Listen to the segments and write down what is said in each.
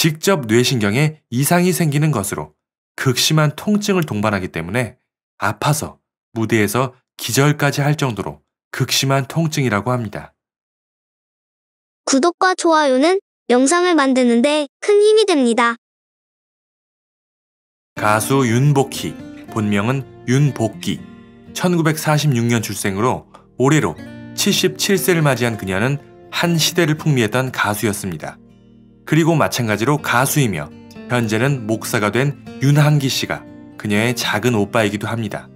직접 뇌신경에 이상이 생기는 것으로 극심한 통증을 동반하기 때문에 아파서 무대에서 기절까지 할 정도로 극심한 통증이라고 합니다. 구독과 좋아요는 영상을 만드는데 큰 힘이 됩니다. 가수 윤복희, 본명은 윤복기, 1946년 출생으로 올해로 77세를 맞이한 그녀는 한 시대를 풍미했던 가수였습니다. 그리고 마찬가지로 가수이며 현재는 목사가 된 윤한기 씨가 그녀의 작은 오빠이기도 합니다.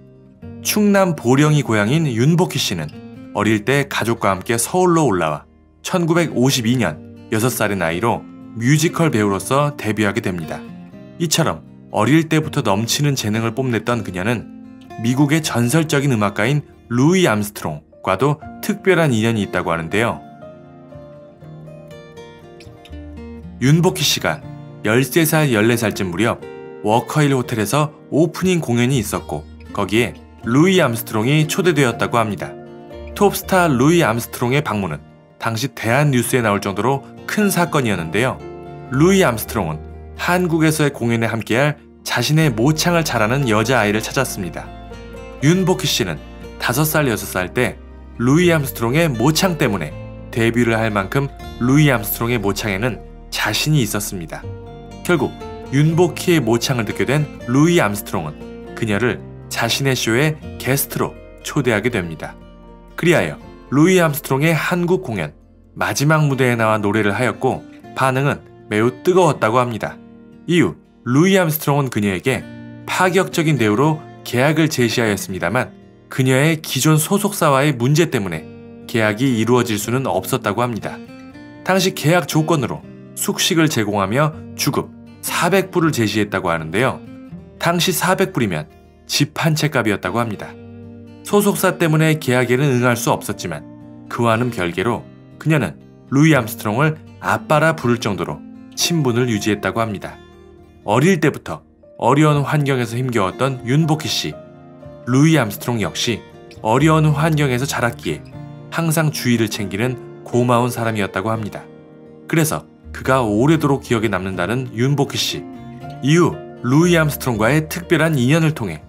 충남 보령이 고향인 윤복희 씨는 어릴 때 가족과 함께 서울로 올라와 1952년 6살의 나이로 뮤지컬 배우로서 데뷔하게 됩니다. 이처럼 어릴 때부터 넘치는 재능을 뽐냈던 그녀는 미국의 전설적인 음악가인 루이 암스트롱과도 특별한 인연이 있다고 하는데요. 윤복희 씨가 13살, 14살쯤 무렵 워커힐 호텔에서 오프닝 공연이 있었고 거기에 루이 암스트롱이 초대되었다고 합니다. 톱스타 루이 암스트롱의 방문은 당시 대한뉴스에 나올 정도로 큰 사건이었는데요. 루이 암스트롱은 한국에서의 공연에 함께할 자신의 모창을 잘하는 여자아이를 찾았습니다. 윤복희 씨는 5살, 6살 때 루이 암스트롱의 모창 때문에 데뷔를 할 만큼 루이 암스트롱의 모창에는 자신이 있었습니다. 결국 윤복희의 모창을 듣게 된 루이 암스트롱은 그녀를 자신의 쇼에 게스트로 초대하게 됩니다. 그리하여 루이 암스트롱의 한국 공연 마지막 무대에 나와 노래를 하였고 반응은 매우 뜨거웠다고 합니다. 이후 루이 암스트롱은 그녀에게 파격적인 대우로 계약을 제시하였습니다만 그녀의 기존 소속사와의 문제 때문에 계약이 이루어질 수는 없었다고 합니다. 당시 계약 조건으로 숙식을 제공하며 주급 400불을 제시했다고 하는데요. 당시 400불이면 집 한 채 값이었다고 합니다. 소속사 때문에 계약에는 응할 수 없었지만 그와는 별개로 그녀는 루이 암스트롱을 아빠라 부를 정도로 친분을 유지했다고 합니다. 어릴 때부터 어려운 환경에서 힘겨웠던 윤복희 씨, 루이 암스트롱 역시 어려운 환경에서 자랐기에 항상 주위를 챙기는 고마운 사람이었다고 합니다. 그래서 그가 오래도록 기억에 남는다는 윤복희 씨. 이후 루이 암스트롱과의 특별한 인연을 통해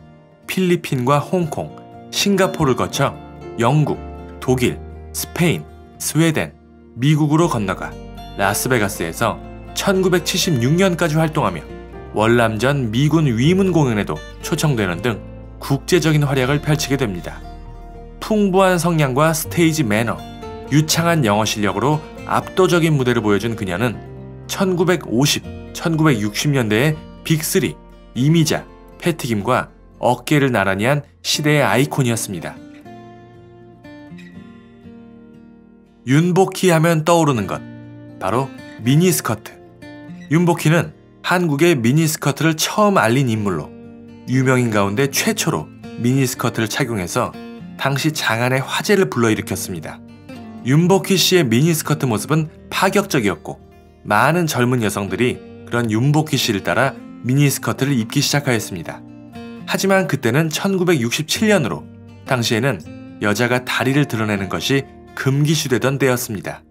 필리핀과 홍콩, 싱가포르를 거쳐 영국, 독일, 스페인, 스웨덴, 미국으로 건너가 라스베가스에서 1976년까지 활동하며 월남전 미군 위문 공연에도 초청되는 등 국제적인 활약을 펼치게 됩니다. 풍부한 성량과 스테이지 매너, 유창한 영어 실력으로 압도적인 무대를 보여준 그녀는 1950, 1960년대의 빅3, 이미자, 패티김과 어깨를 나란히 한 시대의 아이콘이었습니다. 윤복희 하면 떠오르는 것, 바로 미니스커트. 윤복희는 한국의 미니스커트를 처음 알린 인물로 유명인 가운데 최초로 미니스커트를 착용해서 당시 장안의 화제를 불러일으켰습니다. 윤복희 씨의 미니스커트 모습은 파격적이었고 많은 젊은 여성들이 그런 윤복희 씨를 따라 미니스커트를 입기 시작하였습니다. 하지만 그때는 1967년으로 당시에는 여자가 다리를 드러내는 것이 금기시되던 때였습니다.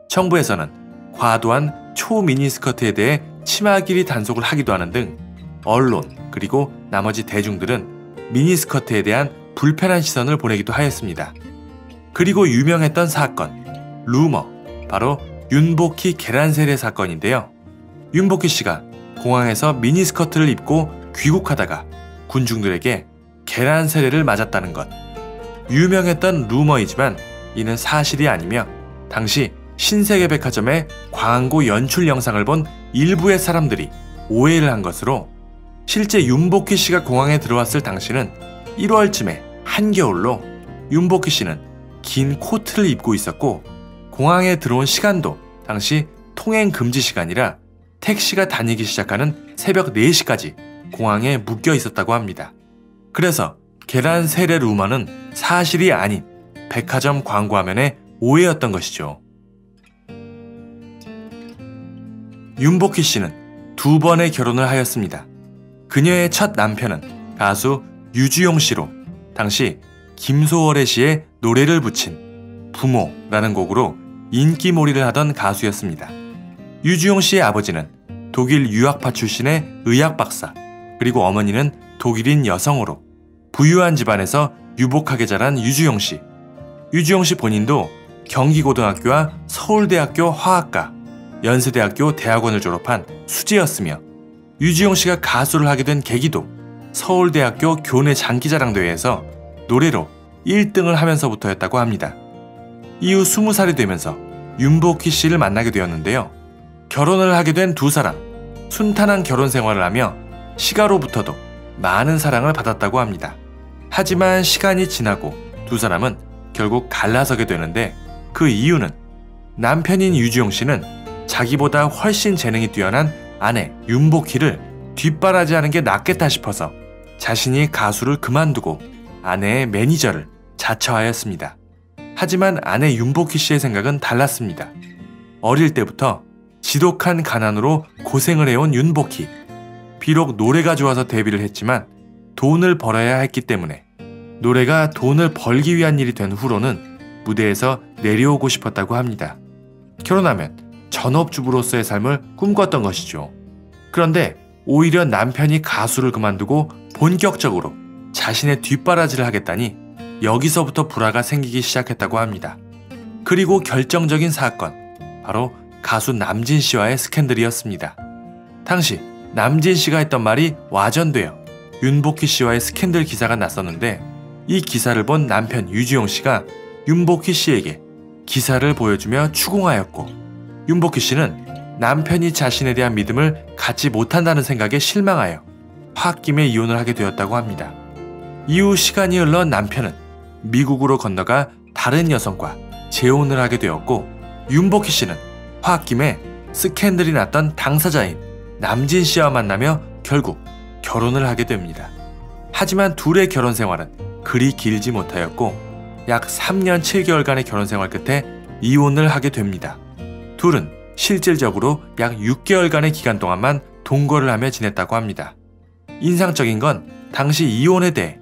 정부에서는 과도한 초미니스커트에 대해 치마 길이 단속을 하기도 하는 등 언론 그리고 나머지 대중들은 미니스커트에 대한 불편한 시선을 보내기도 하였습니다. 그리고 유명했던 사건, 루머, 바로 윤복희 계란 세례 사건인데요. 윤복희 씨가 공항에서 미니스커트를 입고 귀국하다가 군중들에게 계란 세례를 맞았다는 것. 유명했던 루머이지만 이는 사실이 아니며 당시 신세계백화점의 광고 연출 영상을 본 일부의 사람들이 오해를 한 것으로 실제 윤복희 씨가 공항에 들어왔을 당시는 1월쯤에 한겨울로 윤복희 씨는 긴 코트를 입고 있었고 공항에 들어온 시간도 당시 통행 금지 시간이라 택시가 다니기 시작하는 새벽 4시까지 공항에 묶여 있었다고 합니다. 그래서 계란 세례 루머는 사실이 아닌 백화점 광고 화면의 오해였던 것이죠. 윤복희 씨는 2번의 결혼을 하였습니다. 그녀의 첫 남편은 가수 유주용 씨로 당시 김소월의 시에 노래를 붙인 부모라는 곡으로 인기몰이를 하던 가수였습니다. 유주용 씨의 아버지는 독일 유학파 출신의 의학 박사, 그리고 어머니는 독일인 여성으로 부유한 집안에서 유복하게 자란 유주영 씨. 유주영 씨 본인도 경기고등학교와 서울대학교 화학과, 연세대학교 대학원을 졸업한 수재였으며 유주영 씨가 가수를 하게 된 계기도 서울대학교 교내 장기자랑대회에서 노래로 1등을 하면서부터였다고 합니다. 이후 20살이 되면서 윤복희 씨를 만나게 되었는데요. 결혼을 하게 된 두 사람, 순탄한 결혼 생활을 하며 시가로부터도 많은 사랑을 받았다고 합니다. 하지만 시간이 지나고 두 사람은 결국 갈라서게 되는데, 그 이유는 남편인 유주영 씨는 자기보다 훨씬 재능이 뛰어난 아내 윤복희를 뒷바라지하는 게 낫겠다 싶어서 자신이 가수를 그만두고 아내의 매니저를 자처하였습니다. 하지만 아내 윤복희 씨의 생각은 달랐습니다. 어릴 때부터 지독한 가난으로 고생을 해온 윤복희. 비록 노래가 좋아서 데뷔를 했지만 돈을 벌어야 했기 때문에 노래가 돈을 벌기 위한 일이 된 후로는 무대에서 내려오고 싶었다고 합니다. 결혼하면 전업주부로서의 삶을 꿈꿨던 것이죠. 그런데 오히려 남편이 가수를 그만두고 본격적으로 자신의 뒷바라지를 하겠다니 여기서부터 불화가 생기기 시작했다고 합니다. 그리고 결정적인 사건, 바로 가수 남진 씨와의 스캔들이었습니다. 당시 남진 씨가 했던 말이 와전되어 윤복희 씨와의 스캔들 기사가 났었는데, 이 기사를 본 남편 유주영 씨가 윤복희 씨에게 기사를 보여주며 추궁하였고, 윤복희 씨는 남편이 자신에 대한 믿음을 갖지 못한다는 생각에 실망하여 홧김에 이혼을 하게 되었다고 합니다. 이후 시간이 흘러 남편은 미국으로 건너가 다른 여성과 재혼을 하게 되었고, 윤복희 씨는 홧김에 스캔들이 났던 당사자인 남진 씨와 만나며 결국 결혼을 하게 됩니다. 하지만 둘의 결혼 생활은 그리 길지 못하였고 약 3년 7개월간의 결혼 생활 끝에 이혼을 하게 됩니다. 둘은 실질적으로 약 6개월간의 기간 동안만 동거를 하며 지냈다고 합니다. 인상적인 건 당시 이혼에 대해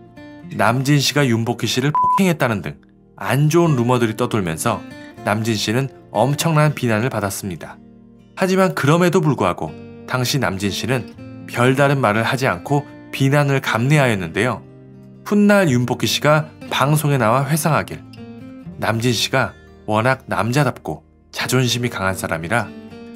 남진 씨가 윤복희 씨를 폭행했다는 등 안 좋은 루머들이 떠돌면서 남진 씨는 엄청난 비난을 받았습니다. 하지만 그럼에도 불구하고 당시 남진 씨는 별다른 말을 하지 않고 비난을 감내하였는데요. 훗날 윤복희 씨가 방송에 나와 회상하길, 남진 씨가 워낙 남자답고 자존심이 강한 사람이라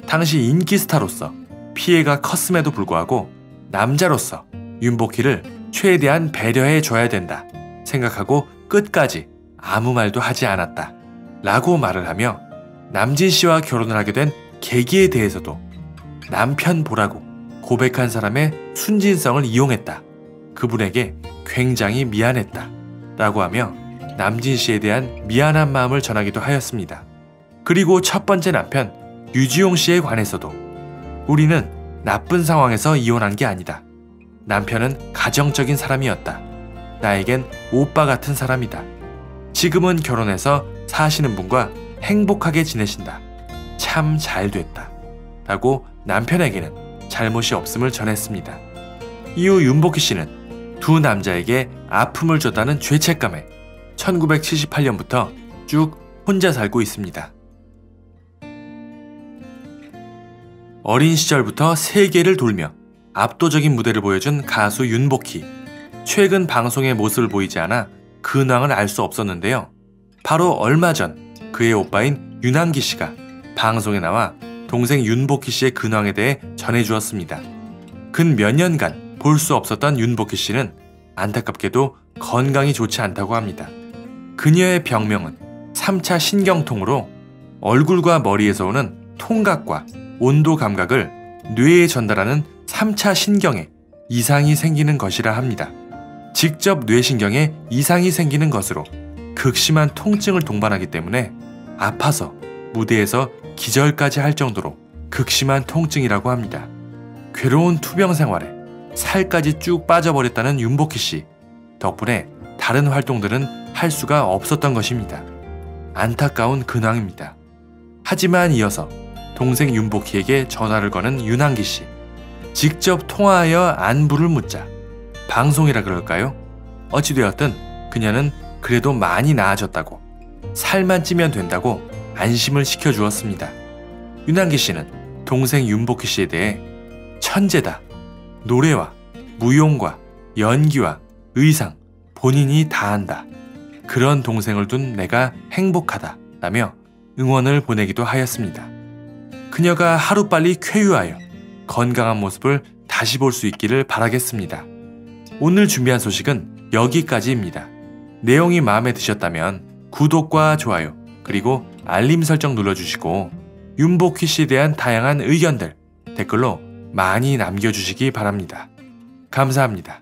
당시 인기 스타로서 피해가 컸음에도 불구하고 남자로서 윤복희를 최대한 배려해 줘야 된다 생각하고 끝까지 아무 말도 하지 않았다 라고 말을 하며, 남진 씨와 결혼을 하게 된 계기에 대해서도 남편 보라고 고백한 사람의 순진성을 이용했다, 그분에게 굉장히 미안했다 라고 하며 남진 씨에 대한 미안한 마음을 전하기도 하였습니다. 그리고 첫 번째 남편 유지용 씨에 관해서도 우리는 나쁜 상황에서 이혼한 게 아니다. 남편은 가정적인 사람이었다. 나에겐 오빠 같은 사람이다. 지금은 결혼해서 사시는 분과 행복하게 지내신다. 참 잘 됐다 라고 남편에게는 잘못이 없음을 전했습니다. 이후 윤복희 씨는 두 남자에게 아픔을 줬다는 죄책감에 1978년부터 쭉 혼자 살고 있습니다. 어린 시절부터 세계를 돌며 압도적인 무대를 보여준 가수 윤복희. 최근 방송에 모습을 보이지 않아 근황을 알 수 없었는데요. 바로 얼마 전 그의 오빠인 윤한기 씨가 방송에 나와 동생 윤복희 씨의 근황에 대해 전해주었습니다. 근 몇 년간 볼 수 없었던 윤복희 씨는 안타깝게도 건강이 좋지 않다고 합니다. 그녀의 병명은 3차 신경통으로 얼굴과 머리에서 오는 통각과 온도 감각을 뇌에 전달하는 3차 신경에 이상이 생기는 것이라 합니다. 직접 뇌신경에 이상이 생기는 것으로 극심한 통증을 동반하기 때문에 아파서 무대에서 기절까지 할 정도로 극심한 통증이라고 합니다. 괴로운 투병 생활에 살까지 쭉 빠져버렸다는 윤복희 씨. 덕분에 다른 활동들은 할 수가 없었던 것입니다. 안타까운 근황입니다. 하지만 이어서 동생 윤복희에게 전화를 거는 윤한기 씨. 직접 통화하여 안부를 묻자 방송이라 그럴까요? 어찌되었든 그녀는 그래도 많이 나아졌다고, 살만 찌면 된다고 안심을 시켜주었습니다. 윤한기 씨는 동생 윤복희 씨에 대해 천재다. 노래와 무용과 연기와 의상 본인이 다 한다. 그런 동생을 둔 내가 행복하다 라며 응원을 보내기도 하였습니다. 그녀가 하루빨리 쾌유하여 건강한 모습을 다시 볼 수 있기를 바라겠습니다. 오늘 준비한 소식은 여기까지입니다. 내용이 마음에 드셨다면 구독과 좋아요 그리고 알림 설정 눌러주시고 윤복희 씨에 대한 다양한 의견들 댓글로 많이 남겨주시기 바랍니다. 감사합니다.